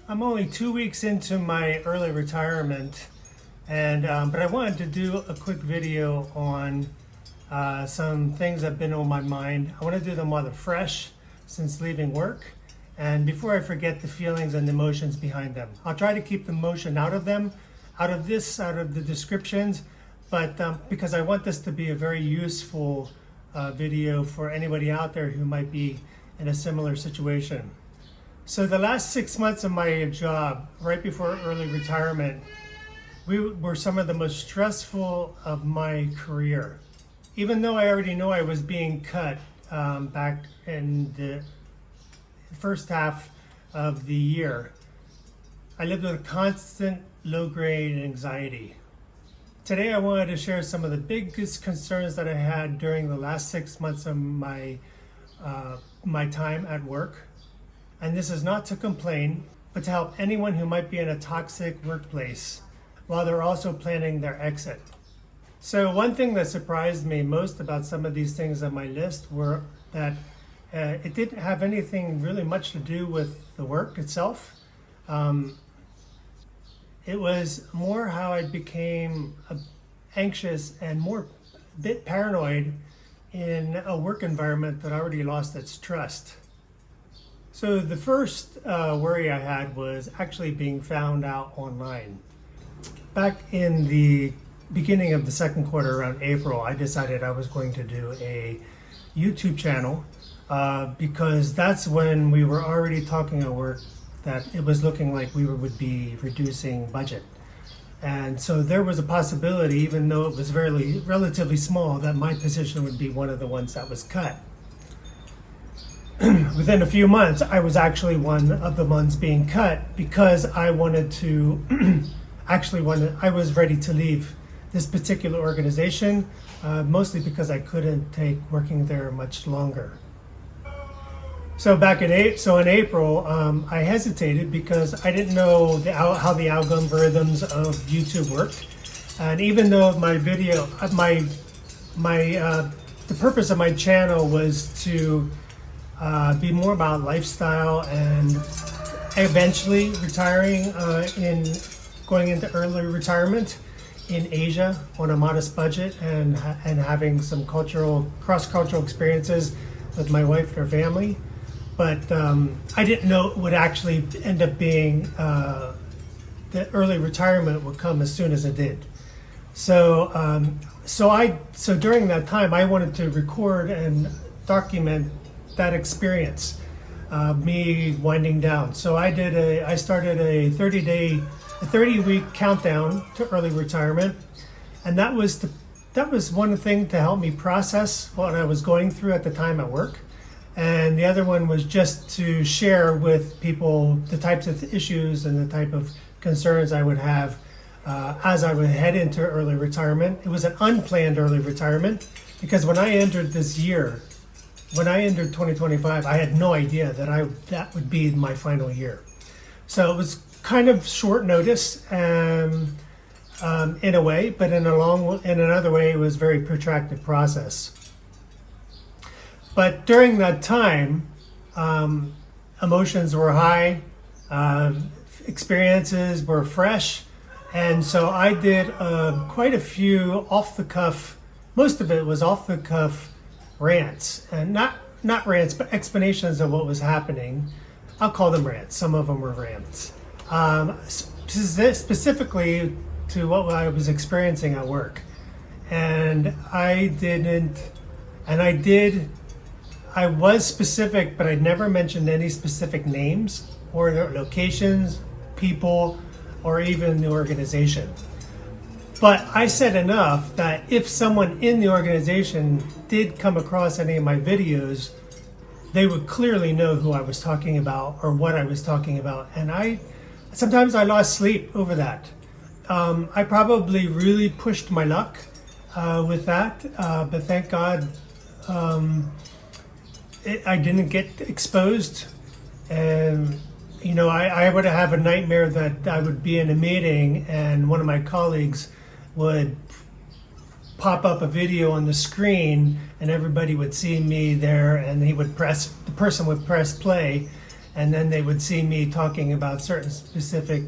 I'm only 2 weeks into my early retirement, and but I wanted to do a quick video on some things that have been on my mind. I want to do them while they're fresh since leaving work, and before I forget the feelings and emotions behind them. I'll try to keep the emotion out of them, out of the descriptions, but because I want this to be a very useful video for anybody out there who might be in a similar situation. So the last 6 months of my job, right before early retirement, were some of the most stressful of my career. Even though I already know I was being cut back in the first half of the year, I lived with a constant low-grade anxiety. Today I wanted to share some of the biggest concerns that I had during the last 6 months of my time at work. And this is not to complain, but to help anyone who might be in a toxic workplace while they're also planning their exit. So one thing that surprised me most about some of these things on my list were that it didn't have anything really much to do with the work itself. It was more how I became anxious and a bit paranoid in a work environment that already lost its trust. So the first worry I had was actually being found out online. Back in the beginning of the second quarter, around April, I decided I was going to do a YouTube channel because that's when we were already talking at work that it was looking like we would be reducing budget. And so there was a possibility, even though it was relatively small, that my position would be one of the ones that was cut. Within a few months, I was actually one of the ones being cut because I wanted to, I was ready to leave this particular organization, mostly because I couldn't take working there much longer. So in April, I hesitated because I didn't know how the algorithms of YouTube worked. And even though my video, the purpose of my channel was to be more about lifestyle and eventually going into early retirement in Asia on a modest budget and having some cross-cultural experiences with my wife and her family. But I didn't know it would actually end up being the early retirement would come as soon as it did. So during that time, I wanted to record and document that experience, me winding down. So I started a 30-week countdown to early retirement, and that was one thing to help me process what I was going through at the time at work, and the other one was just to share with people the types of issues and the type of concerns I would have as I would head into early retirement. It was an unplanned early retirement because when I entered 2025, I had no idea that would be my final year. So it was kind of short notice in a way, but in another way, it was a very protracted process. But during that time, emotions were high, experiences were fresh, and so I did quite a few off-the-cuff, most of it was off-the-cuff rants, and not rants, but explanations of what was happening. I'll call them rants. Some of them were rants, specifically to what I was experiencing at work. And I was specific, but I never mentioned any specific names or locations, people, or even the organization. But I said enough that if someone in the organization did come across any of my videos, they would clearly know who I was talking about or what I was talking about. And sometimes I lost sleep over that. I probably really pushed my luck with that, but thank God I didn't get exposed. And I would have a nightmare that I would be in a meeting and one of my colleagues would pop up a video on the screen and everybody would see me there, and the person would press play and then they would see me talking about certain specific,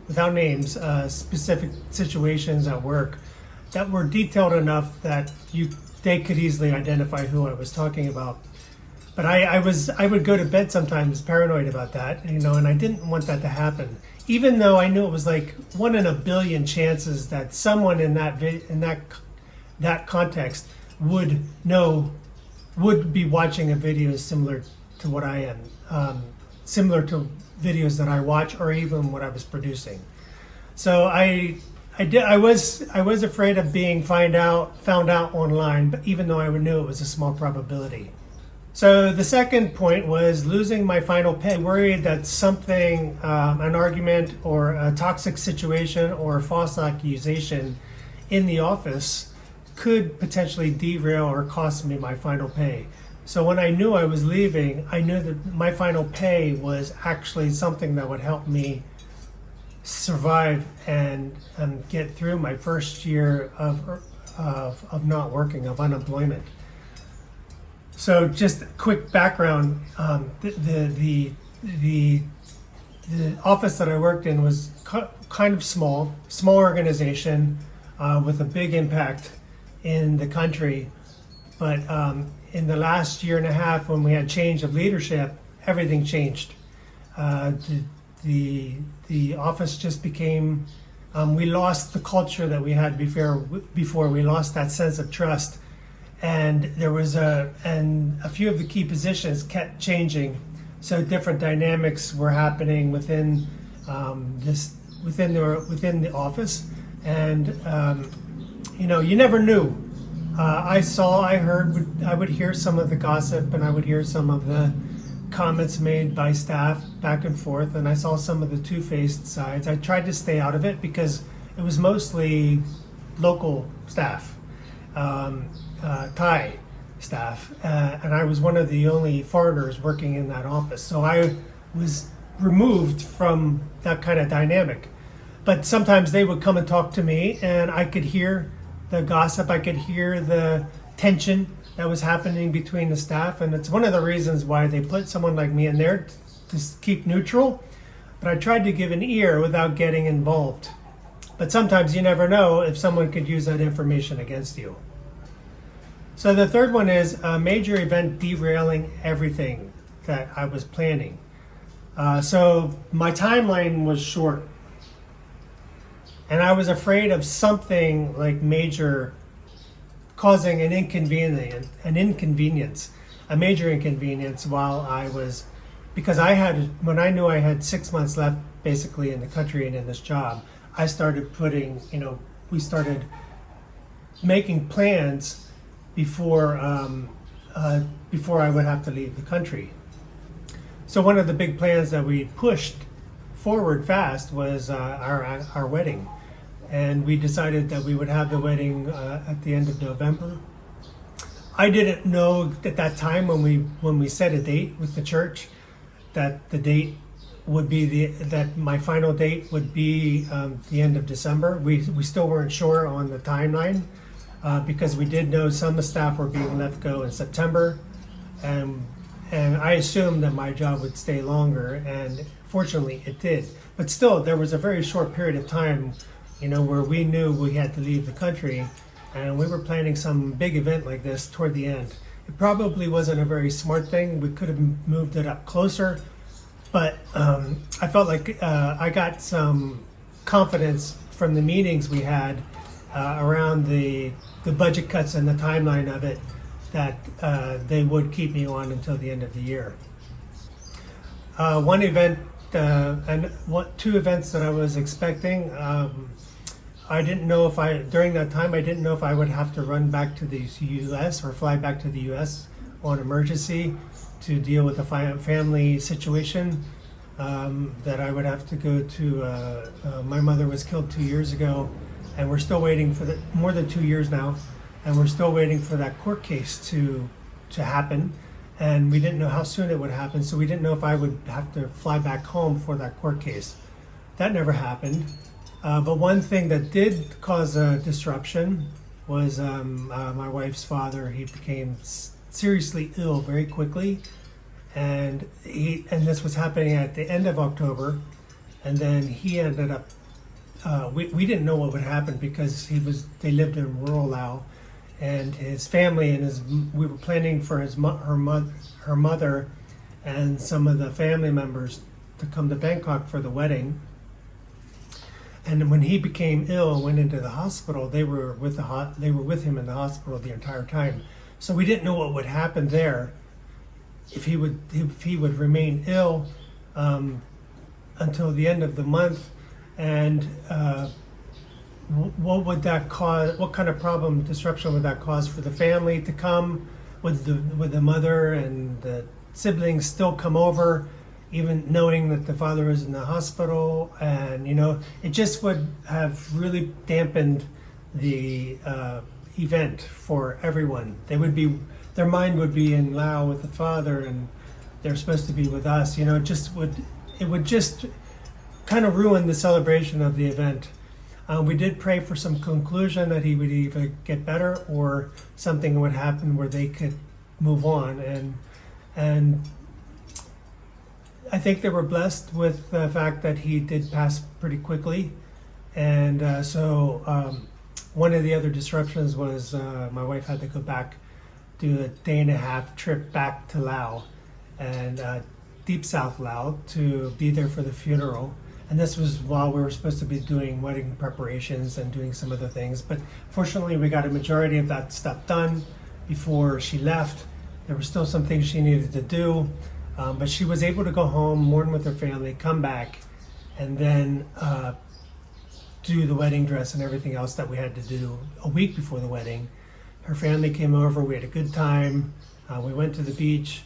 without names, specific situations at work that were detailed enough that they could easily identify who I was talking about. But I would go to bed sometimes paranoid about that, and I didn't want that to happen. Even though I knew it was like 1 in a billion chances that someone in that context would be watching a video similar to what I am, similar to videos that I watch, or even what I was producing. So I was afraid of being found out online, but even though I knew it was a small probability. So the second point was losing my final pay. Worried that something, an argument or a toxic situation or a false accusation in the office could potentially derail or cost me my final pay. So when I knew I was leaving, I knew that my final pay was actually something that would help me survive and get through my first year of not working, of unemployment. So just a quick background, the office that I worked in was kind of small organization with a big impact in the country. But in the last year and a half, when we had change of leadership, everything changed. The office just became, we lost the culture that we had before. We lost that sense of trust. And there was a few of the key positions kept changing, so different dynamics were happening within the office, and you never knew. I would hear some of the gossip, and I would hear some of the comments made by staff back and forth, and I saw some of the two-faced sides. I tried to stay out of it because it was mostly local staff. Thai staff, and I was one of the only foreigners working in that office. So I was removed from that kind of dynamic. But sometimes they would come and talk to me, and I could hear the gossip, I could hear the tension that was happening between the staff, and it's one of the reasons why they put someone like me in there to keep neutral. But I tried to give an ear without getting involved. But sometimes you never know if someone could use that information against you. So the third one is a major event derailing everything that I was planning. So my timeline was short, and I was afraid of something like major causing a major inconvenience because when I knew I had 6 months left basically in the country and in this job, I started we started making plans before I would have to leave the country. So one of the big plans that we pushed forward fast was our wedding, and we decided that we would have the wedding at the end of November. I didn't know at that time when we set a date with the church that the date would be that my final date would be the end of December. We still weren't sure on the timeline. Because we did know some staff were being let go in September, and I assumed that my job would stay longer, and fortunately it did. But still, there was a very short period of time, where we knew we had to leave the country, and we were planning some big event like this toward the end. It probably wasn't a very smart thing. We could have moved it up closer, but I felt like I got some confidence from the meetings we had around the budget cuts and the timeline of it, that they would keep me on until the end of the year. One event two events that I was expecting, I didn't know during that time I didn't know if I would have to run back to the US or fly back to the US on emergency to deal with a family situation that I would have to go to. My mother was killed 2 years ago, and we're still waiting for more than 2 years now, and we're still waiting for that court case to happen, and we didn't know how soon it would happen, so we didn't know if I would have to fly back home for that court case. That never happened, but one thing that did cause a disruption was my wife's father. He became seriously ill very quickly, and this was happening at the end of October, and then he ended up. We didn't know what would happen because they lived in rural Laos, and his family and we were planning for her mother and some of the family members to come to Bangkok for the wedding. And when he became ill and went into the hospital, they were with him in the hospital the entire time. So we didn't know what would happen there, if he would remain ill until the end of the month, and what would that cause? What kind of disruption would that cause for the family to come? Would the mother and the siblings still come over, even knowing that the father is in the hospital? And it just would have really dampened the event for everyone. Their mind would be in Laos with the father, and they're supposed to be with us. It would just kind of ruin the celebration of the event. We did pray for some conclusion, that he would either get better or something would happen where they could move on. And I think they were blessed with the fact that he did pass pretty quickly. And so one of the other disruptions was my wife had to go back, do a 1.5-day trip back to Laos, and deep South Laos, to be there for the funeral. And this was while we were supposed to be doing wedding preparations and doing some other things. But fortunately, we got a majority of that stuff done before she left. There were still some things she needed to do, but she was able to go home, mourn with her family, come back, and then do the wedding dress and everything else that we had to do a week before the wedding. Her family came over, we had a good time, we went to the beach,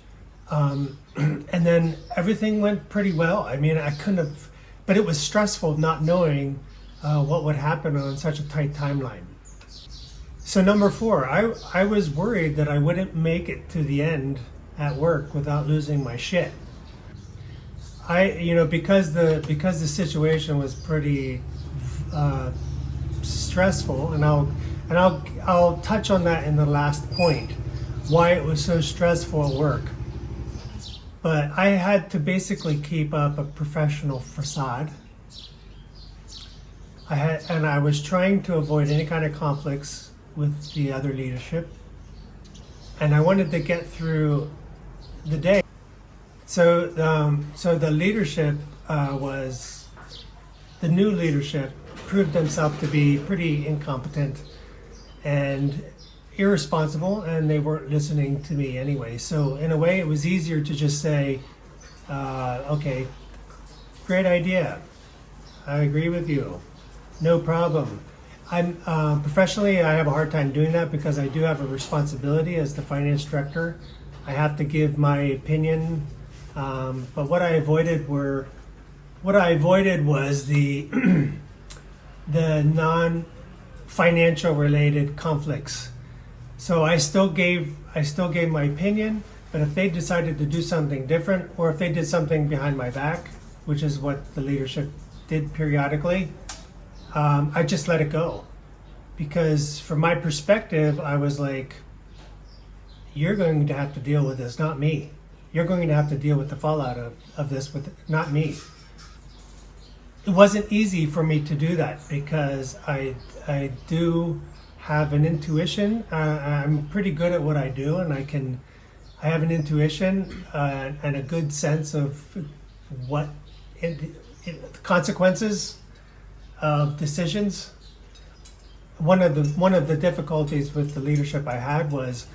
and then everything went pretty well. I mean, but it was stressful not knowing what would happen on such a tight timeline. So number 4, I was worried that I wouldn't make it to the end at work without losing my shit. Because the situation was pretty stressful, and I'll touch on that in the last point, why it was so stressful at work. But I had to basically keep up a professional facade. I was trying to avoid any kind of conflicts with the other leadership, and I wanted to get through the day. So the leadership the new leadership proved themselves to be pretty incompetent and irresponsible, and they weren't listening to me anyway. So in a way, it was easier to just say, okay, great idea, I agree with you, no problem. I'm professionally, I have a hard time doing that because I do have a responsibility as the finance director. I have to give my opinion, but what I avoided was the the non-financial related conflicts. So I still gave my opinion, but if they decided to do something different, or if they did something behind my back, which is what the leadership did periodically, I just let it go. Because from my perspective, I was like, you're going to have to deal with this, not me. You're going to have to deal with the fallout of this, not me. It wasn't easy for me to do that because I do have an intuition. I'm pretty good at what I do, and I have an intuition and a good sense of what consequences of decisions. One of the difficulties with the leadership I had was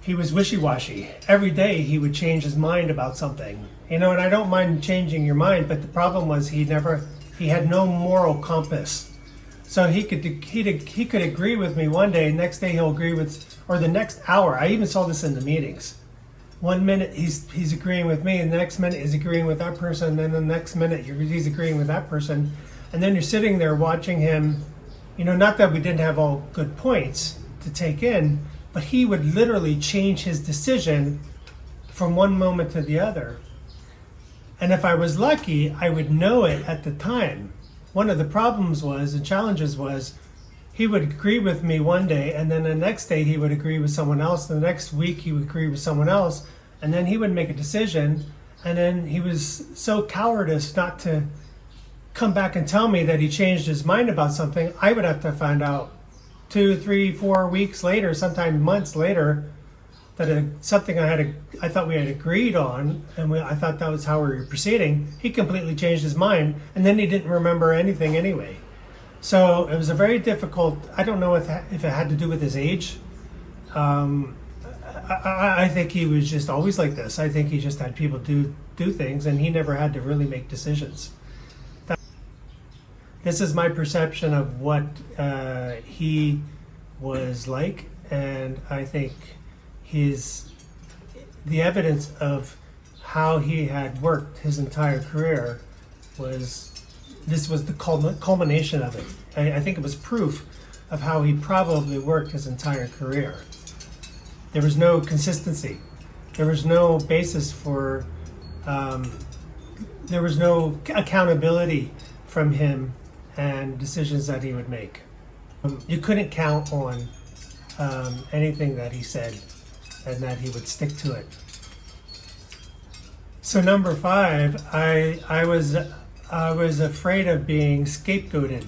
he was wishy-washy. Every day he would change his mind about something. And I don't mind changing your mind, but the problem was he had no moral compass. So he could agree with me one day, next day he'll agree with, or the next hour. I even saw this in the meetings. 1 minute he's agreeing with me, and the next minute he's agreeing with that person, and then the next minute he's agreeing with that person. And then you're sitting there watching him, not that we didn't have all good points to take in, but he would literally change his decision from one moment to the other. And if I was lucky, I would know it at the time. One of the problems was, and challenges was, he would agree with me one day, and then the next day he would agree with someone else, the next week he would agree with someone else, and then he would make a decision, and then he was so cowardice not to come back and tell me that he changed his mind about something. I would have to find out 2, 3, 4 weeks later, sometimes months later, that something I thought we had agreed on, and I thought that was how we were proceeding. He completely changed his mind, and then he didn't remember anything anyway. So it was a very difficult. I don't know if it had to do with his age. I think he was just always like this. I think he just had people do things, and he never had to really make decisions. This is my perception of what he was like, and I think the evidence of how he had worked his entire career was the culmination of it. I think it was proof of how he probably worked his entire career. There was no consistency. There was no basis for, there was no accountability from him and decisions that he would make. You couldn't count on anything that he said, and that he would stick to it. So number 5, I was afraid of being scapegoated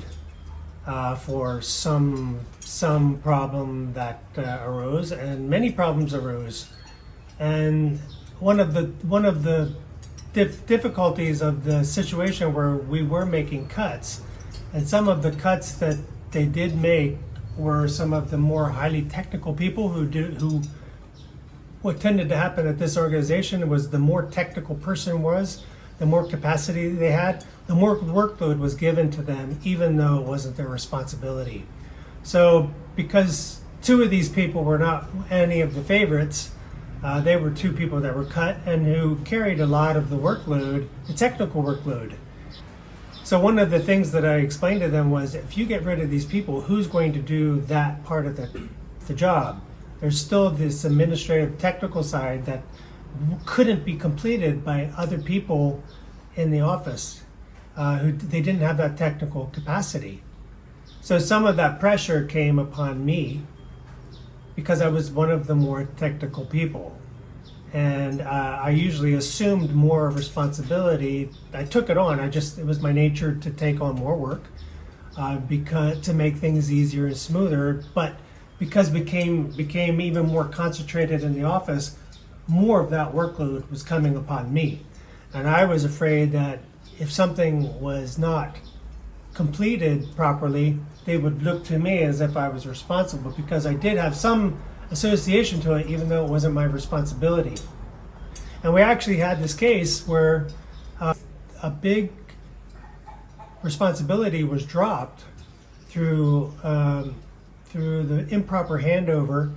for some problem that arose, and many problems arose. And one of the difficulties of the situation where we were making cuts, and some of the cuts that they did make were some of the more highly technical people what tended to happen at this organization was the more technical person was, the more capacity they had, the more workload was given to them, even though it wasn't their responsibility. So because 2 of these people were not any of the favorites, they were 2 people that were cut and who carried a lot of the workload, the technical workload. So one of the things that I explained to them was, if you get rid of these people, who's going to do that part of the job? There's still this administrative technical side that couldn't be completed by other people in the office who they didn't have that technical capacity. So some of that pressure came upon me because I was one of the more technical people. And I usually assumed more responsibility. I took it on. It was my nature to take on more work to make things easier and smoother. But because became even more concentrated in the office, more of that workload was coming upon me. And I was afraid that if something was not completed properly, they would look to me as if I was responsible, because I did have some association to it, even though it wasn't my responsibility. And we actually had this case where a big responsibility was dropped through the improper handover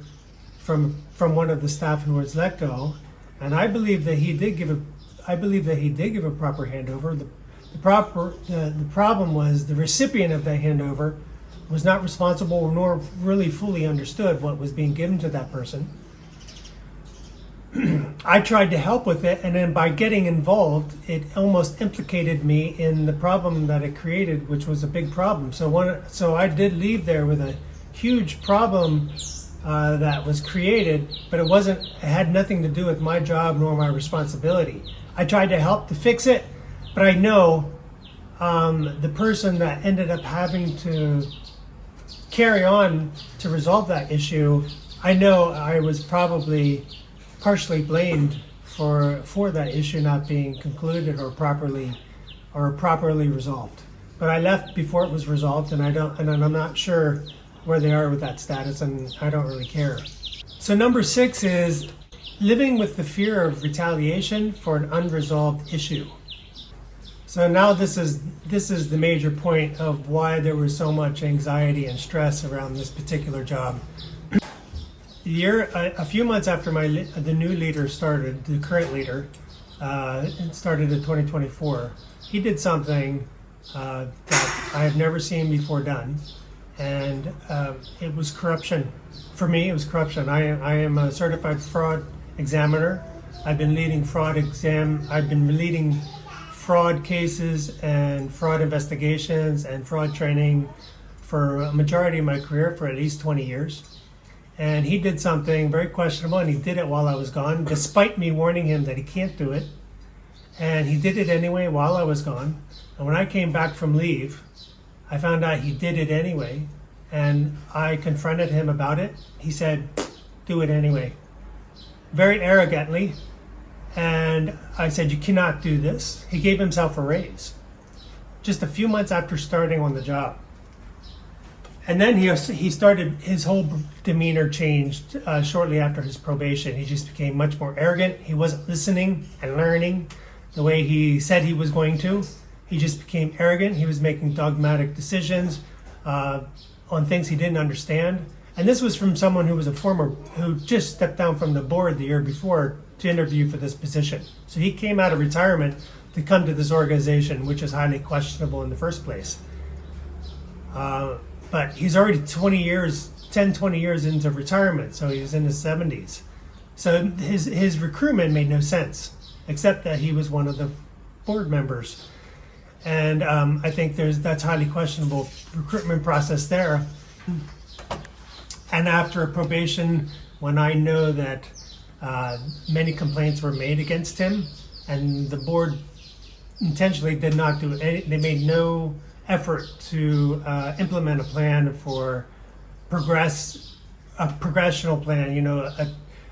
from one of the staff who was let go, and I believe that he did give a proper handover. The problem was the recipient of that handover was not responsible nor really fully understood what was being given to that person. I tried to help with it, and then by getting involved, it almost implicated me in the problem that it created, which was a big problem. So I did leave there with a huge problem that was created, but it had nothing to do with my job nor my responsibility. I tried to help to fix it, but I know the person that ended up having to carry on to resolve that issue, I know I was probably partially blamed for that issue not being concluded or properly resolved. But I left before it was resolved, and I'm not sure where they are with that status, and I don't really care. So number 6 is living with the fear of retaliation for an unresolved issue. So now this is the major point of why there was so much anxiety and stress around this particular job. A few months after the new leader started, the current leader, it started in 2024, he did something that I have never seen before done, and it was corruption. For me, it was corruption. I am a certified fraud examiner. I've been leading fraud cases and fraud investigations and fraud training for a majority of my career, for at least 20 years. And he did something very questionable, and he did it while I was gone, despite me warning him that he can't do it. And he did it anyway while I was gone. And when I came back from leave, I found out he did it anyway. And I confronted him about it. He said, do it anyway. Very arrogantly. And I said, you cannot do this. He gave himself a raise just a few months after starting on the job. And then he started, his whole demeanor changed shortly after his probation. He just became much more arrogant. He wasn't listening and learning the way he said he was going to. He just became arrogant. He was making dogmatic decisions on things he didn't understand. And this was from someone who just stepped down from the board the year before to interview for this position. So he came out of retirement to come to this organization, which is highly questionable in the first place. But he's already 20 years into retirement, so he's in his 70s. So his recruitment made no sense, except that he was one of the board members. And I think that's highly questionable recruitment process there. And after a probation, when I know that many complaints were made against him, and the board intentionally did not do any, they made no effort to implement a plan for a progressional plan,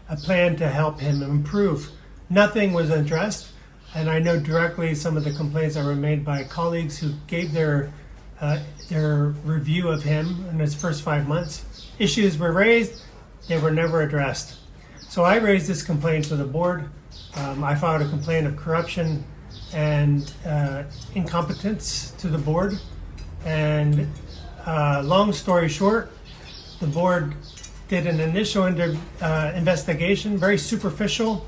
a plan to help him improve. Nothing was addressed, and I know directly some of the complaints that were made by colleagues who gave their review of him in his first 5 months. Issues were raised, they were never addressed. So I raised this complaint to the board. I filed a complaint of corruption and incompetence to the board. And long story short, the board did an initial investigation, very superficial.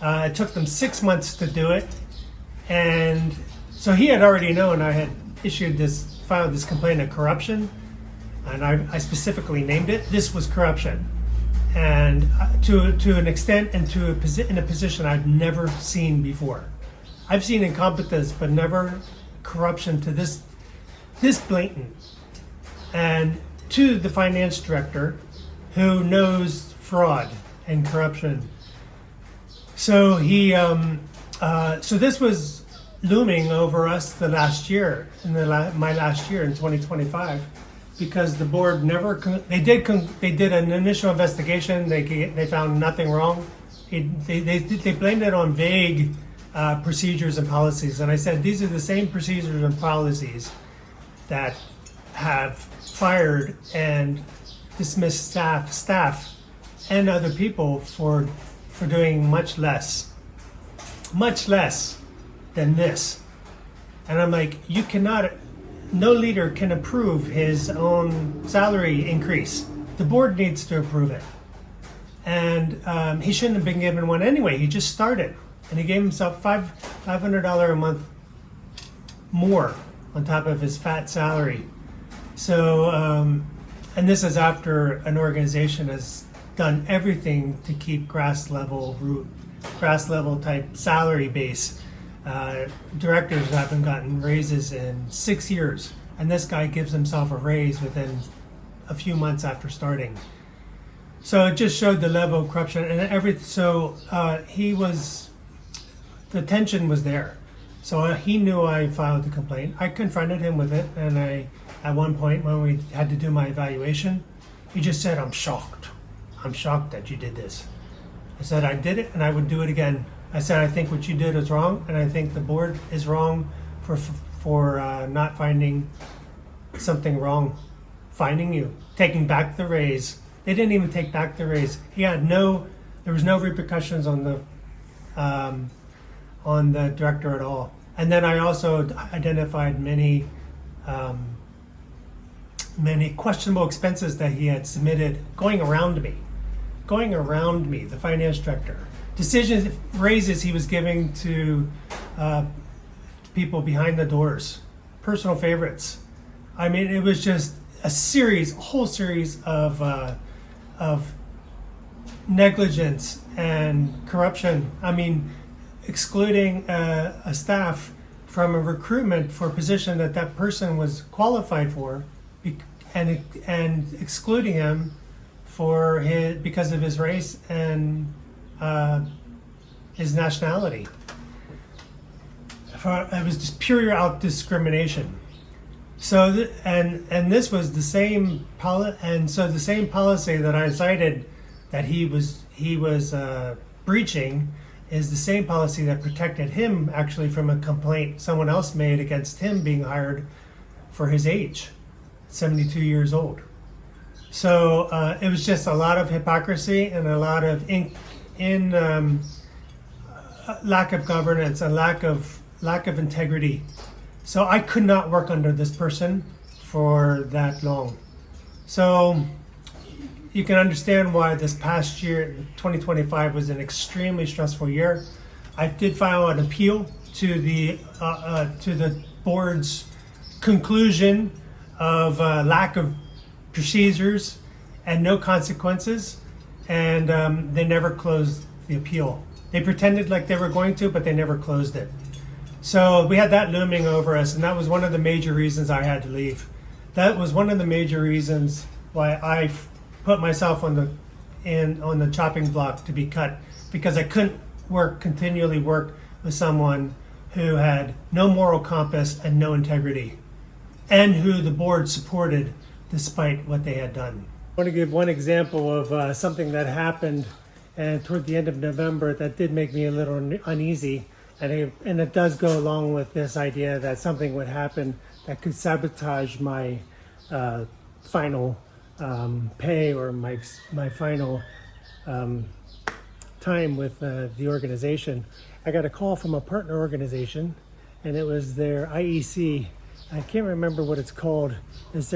It took them 6 months to do it. And so he had already known I had filed this complaint of corruption. And I specifically named it. This was corruption. And to an extent and in a position I've never seen before. I've seen incompetence, but never corruption to this blatant. And to the finance director, who knows fraud and corruption. So so this was looming over us the last year, my last year in 2025, because the board they did an initial investigation. They found nothing wrong. They blamed it on vague procedures and policies, and I said these are the same procedures and policies that have fired and dismissed staff and other people for doing much less than this. And I'm like, no leader can approve his own salary increase. The board needs to approve it. And he shouldn't have been given one anyway. He just started. And he gave himself $500 a month more on top of his fat salary. So, and this is after an organization has done everything to keep grass level type salary base. Directors haven't gotten raises in 6 years, and this guy gives himself a raise within a few months after starting. So it just showed the level of corruption, and the tension was there. So he knew I filed the complaint. I confronted him with it, and at one point when we had to do my evaluation, he just said, I'm shocked that you did this. I said, I did it and I would do it again. I said, I think what you did is wrong, and I think the board is wrong for not finding something wrong, finding you, taking back the raise. They didn't even take back the raise. There was no repercussions on the director at all. And then I also identified many questionable expenses that he had submitted going around me, the finance director. Decisions, raises he was giving to people behind the doors, personal favorites. I mean, it was just a whole series of negligence and corruption. I mean, excluding a staff from a recruitment for a position that person was qualified for, and excluding him because of his race and his nationality. It was just pure out discrimination. So and this was the same the same policy that I cited that he was breaching is the same policy that protected him actually from a complaint someone else made against him being hired for his age, 72 years old. So it was just a lot of hypocrisy and a lot of lack of governance and lack of integrity. So I could not work under this person for that long. So you can understand why this past year, 2025, was an extremely stressful year. I did file an appeal to the board's conclusion of lack of procedures and no consequences, and they never closed the appeal. They pretended like they were going to, but they never closed it. So we had that looming over us, and that was one of the major reasons I had to leave. That was one of the major reasons why I put myself on the chopping block to be cut, because I couldn't continually work with someone who had no moral compass and no integrity, and who the board supported despite what they had done. I want to give one example of something that happened toward the end of November that did make me a little uneasy, and it does go along with this idea that something would happen that could sabotage my final pay or my final time with the organization. I got a call from a partner organization, and it was their IEC. I can't remember what it's called. It's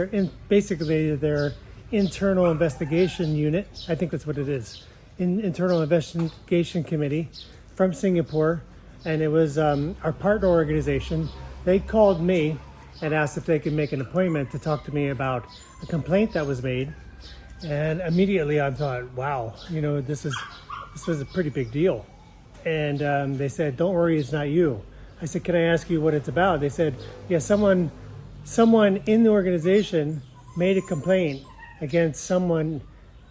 basically their internal investigation unit. I think that's what it is. Internal investigation committee from Singapore, and it was our partner organization. They called me and asked if they could make an appointment to talk to me about a complaint that was made. And immediately I thought, wow, this was a pretty big deal. And they said, don't worry, it's not you. I said, can I ask you what it's about? They said, yeah, someone in the organization made a complaint against someone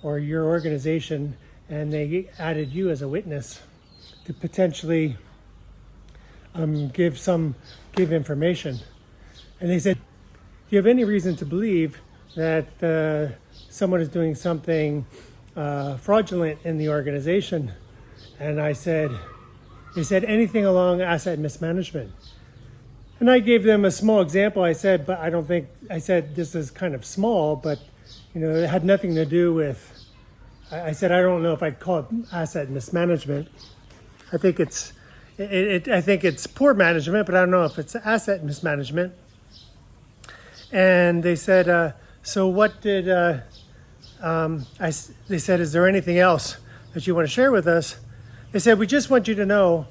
or your organization, and they added you as a witness to potentially give information. And they said, do you have any reason to believe that someone is doing something fraudulent in the organization? And they said anything along asset mismanagement. And I gave them a small example. I said, this is kind of small, but it had nothing to do with, I said, I don't know if I'd call it asset mismanagement. I think it's poor management, but I don't know if it's asset mismanagement. And they said, so what did, they said, is there anything else that you want to share with us? They said, we just want you to know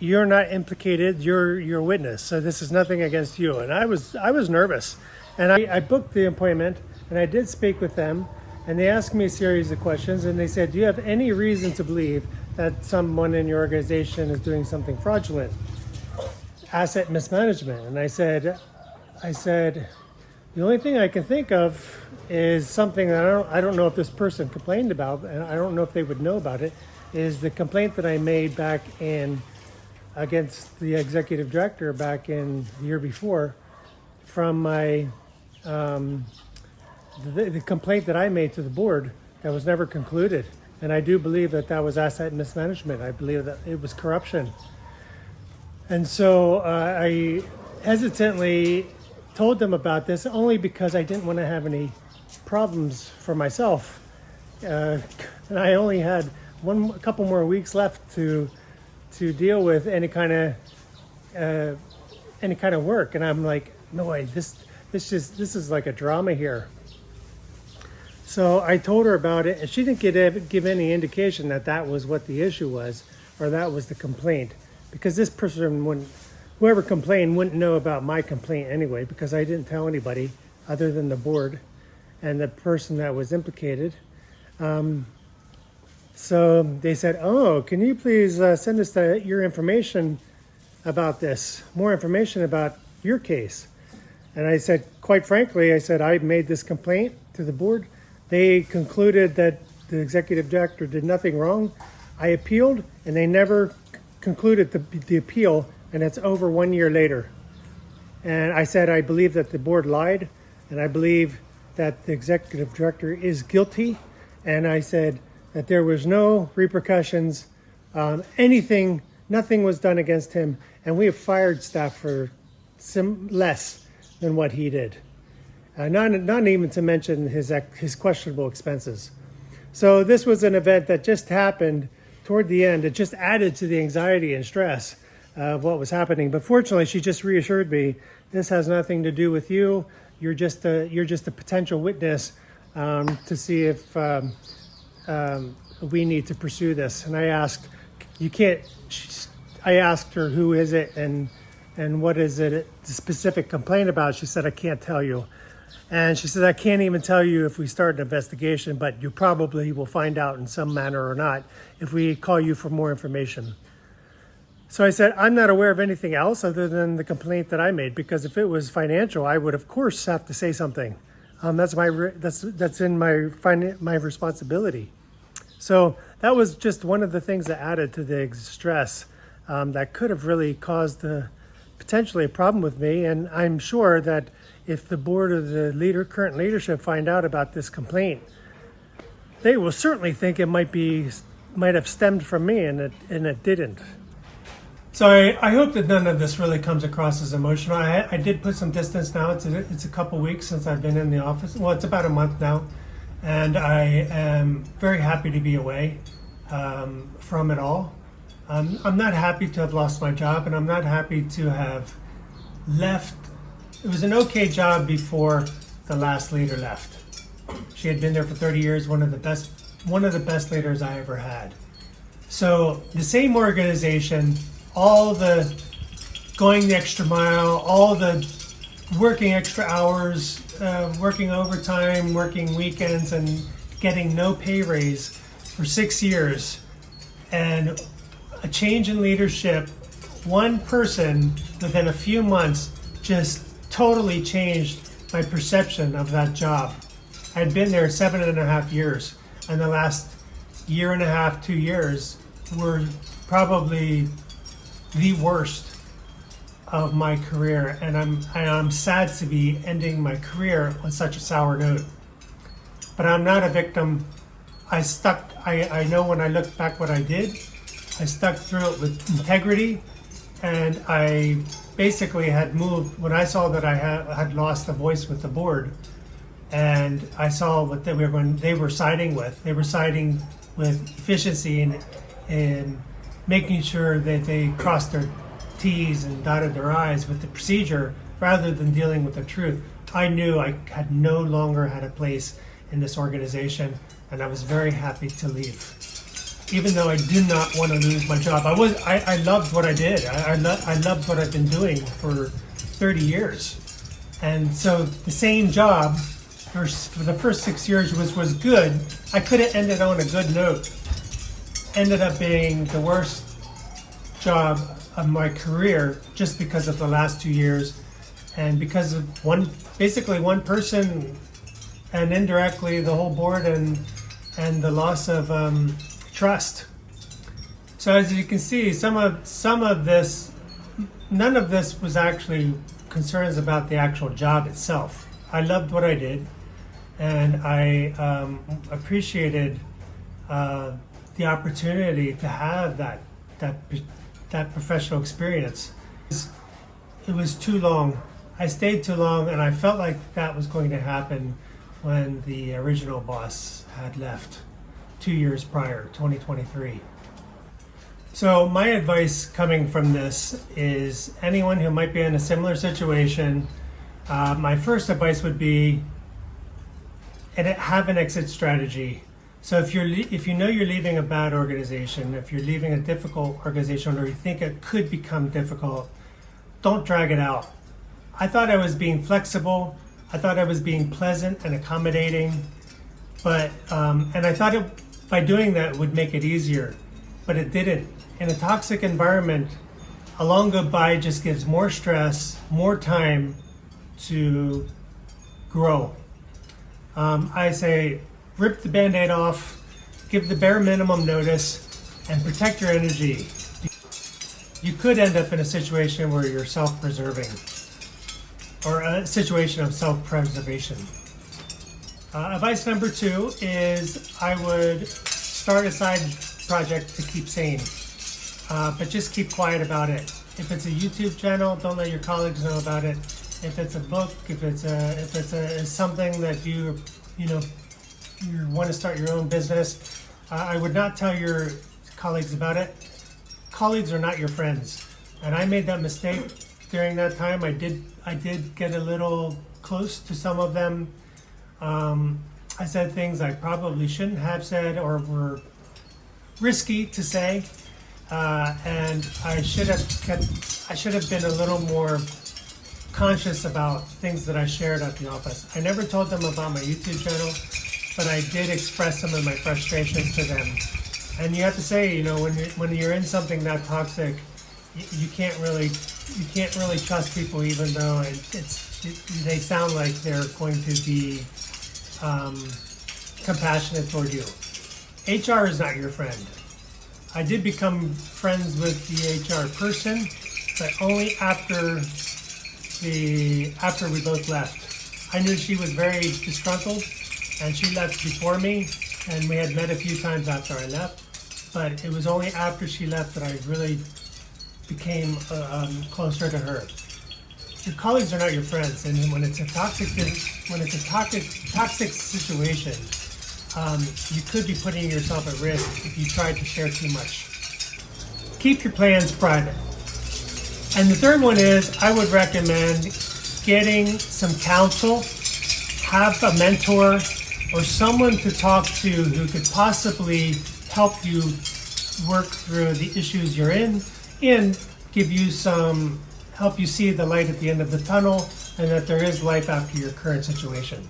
you're not implicated, you're a witness, so this is nothing against you. And I was nervous. And I booked the appointment, and I did speak with them, and they asked me a series of questions, and they said, do you have any reason to believe that someone in your organization is doing something fraudulent? Asset mismanagement. And I said, the only thing I can think of is something that I don't know if this person complained about, and I don't know if they would know about it, is the complaint that I made back against the executive director back in the year before from my, the complaint that I made to the board that was never concluded. And I do believe that was asset mismanagement. I believe that it was corruption. And so I hesitantly told them about this only because I didn't want to have any problems for myself. And I only had a couple more weeks left to deal with any kind of work, and I'm like, no way, this is like a drama here. So I told her about it, and she didn't give any indication that was what the issue was, or that was the complaint, because this person whoever complained wouldn't know about my complaint anyway, because I didn't tell anybody other than the board and the person that was implicated. So they said, oh, can you please send us your information about this, more information about your case? And I said, quite frankly, I made this complaint to the board They concluded that the executive director did nothing wrong. I appealed, and they never concluded the appeal, and it's over 1 year later. And I said I believe that the board lied, and I believe that the executive director is guilty. And I said that there was no repercussions, nothing was done against him, and we have fired staff for less than what he did. Not even to mention his questionable expenses. So this was an event that just happened toward the end. It just added to the anxiety and stress of what was happening. But fortunately, she just reassured me, this has nothing to do with you. You're just a potential witness to see if we need to pursue this. And I asked, I asked her, who is it and what is it, the specific complaint about? She said, I can't tell you. And she said, I can't even tell you if we start an investigation, but you probably will find out in some manner or not if we call you for more information. So I said, I'm not aware of anything else other than the complaint that I made, because if it was financial, I would of course have to say something. That's in my responsibility. So that was just one of the things that added to the stress that could have really caused potentially a problem with me. And I'm sure that if the board or the current leadership find out about this complaint, they will certainly think it might have stemmed from me, and it didn't. So I hope that none of this really comes across as emotional. I did put some distance now. It's a couple weeks since I've been in the office. Well, it's about a month now. And I am very happy to be away from it all. I'm not happy to have lost my job, and I'm not happy to have left. It was an okay job before the last leader left. She had been there for 30 years, one of the best leaders I ever had. So the same organization, all the going the extra mile, all the working extra hours, working overtime, working weekends, and getting no pay raise for 6 years, and a change in leadership, one person within a few months just totally changed my perception of that job. I'd been there 7.5 years, and the last 1.5 to 2 years were probably the worst of my career, and I'm sad to be ending my career on such a sour note. But I'm not a victim. I know when I look back what I did, I stuck through it with integrity, and I basically had moved when I saw that I had lost a voice with the board, and I saw what they were siding with. They were siding with efficiency and making sure that they crossed their T's and dotted their I's with the procedure rather than dealing with the truth. I knew I had no longer had a place in this organization, and I was very happy to leave. Even though I did not want to lose my job, I loved what I did. I loved what I've been doing for 30 years, and so the same job for the first 6 years was good. I could have ended on a good note. Ended up being the worst job of my career just because of the last 2 years, and because of basically one person, and indirectly the whole board, and the loss of trust. So as you can see, some of this, none of this was actually concerns about the actual job itself. I loved what I did, and I appreciated the opportunity to have that professional experience. It was too long. I stayed too long, and I felt like that was going to happen when the original boss had left 2 years prior, 2023. So my advice coming from this is anyone who might be in a similar situation, my first advice would be have an exit strategy. So if you know you're leaving a bad organization, if you're leaving a difficult organization, or you think it could become difficult, don't drag it out. I thought I was being flexible. I thought I was being pleasant and accommodating, but and I thought by doing that would make it easier, but it didn't. In a toxic environment, a long goodbye just gives more stress, more time to grow. I say rip the Band-Aid off, give the bare minimum notice, and protect your energy. You could end up in a situation where you're self-preserving, or a situation of self-preservation. Advice number 2 is I would start a side project to keep sane, but just keep quiet about it. If it's a YouTube channel, don't let your colleagues know about it. If it's a book, if it's something that you want to start your own business, I would not tell your colleagues about it. Colleagues are not your friends, and I made that mistake during that time. I did get a little close to some of them. I said things I probably shouldn't have said or were risky to say, and I should have been a little more conscious about things that I shared at the office. I never told them about my YouTube channel, but I did express some of my frustrations to them. And you have to say, when you're in something that toxic, you can't really trust people, even though they sound like they're going to be compassionate toward you. HR is not your friend. I did become friends with the HR person, but only after we both left. I knew she was very disgruntled, and she left before me, and we had met a few times after I left. But it was only after she left that I really became closer to her. Your colleagues are not your friends, and when it's a toxic situation, you could be putting yourself at risk if you try to share too much. Keep your plans private. And the third one is, I would recommend getting some counsel, have a mentor or someone to talk to who could possibly help you work through the issues you're in and help you see the light at the end of the tunnel and that there is life after your current situation.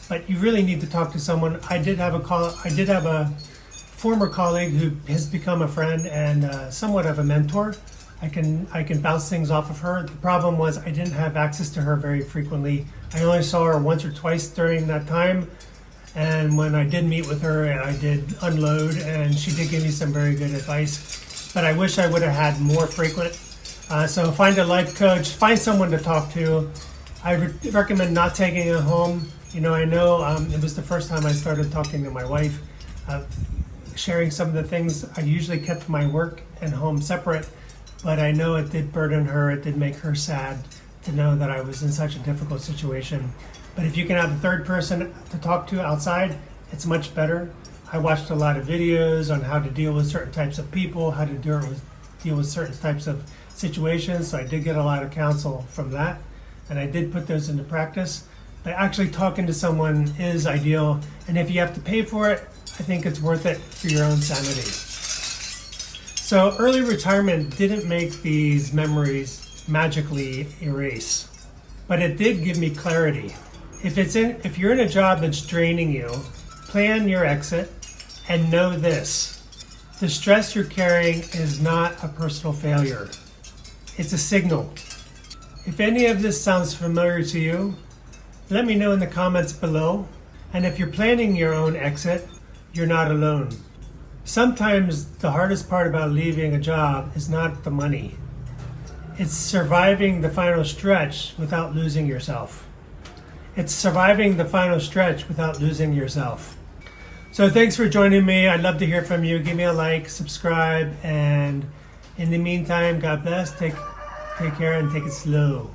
But you really need to talk to someone. I did have a former colleague who has become a friend and somewhat of a mentor. I can bounce things off of her. The problem was I didn't have access to her very frequently. I only saw her once or twice during that time. And when I did meet with her, I did unload, and she did give me some very good advice. But I wish I would have had more frequent. So find a life coach, find someone to talk to. I recommend not taking it home. I know it was the first time I started talking to my wife, sharing some of the things. I usually kept my work and home separate, but I know it did burden her. It did make her sad to know that I was in such a difficult situation. But if you can have a third person to talk to outside, it's much better. I watched a lot of videos on how to deal with certain types of people, how to deal with certain types of situations. So I did get a lot of counsel from that, and I did put those into practice. But actually talking to someone is ideal, and if you have to pay for it, I think it's worth it for your own sanity. So early retirement didn't make these memories magically erase, but it did give me clarity. If you're in a job that's draining you, plan your exit and know this: the stress you're carrying is not a personal failure. It's a signal. If any of this sounds familiar to you, let me know in the comments below. And if you're planning your own exit, you're not alone. Sometimes the hardest part about leaving a job is not the money. It's surviving the final stretch without losing yourself. It's surviving the final stretch without losing yourself. So thanks for joining me. I'd love to hear from you. Give me a like, subscribe, and in the meantime, God bless. Take care and take it slow.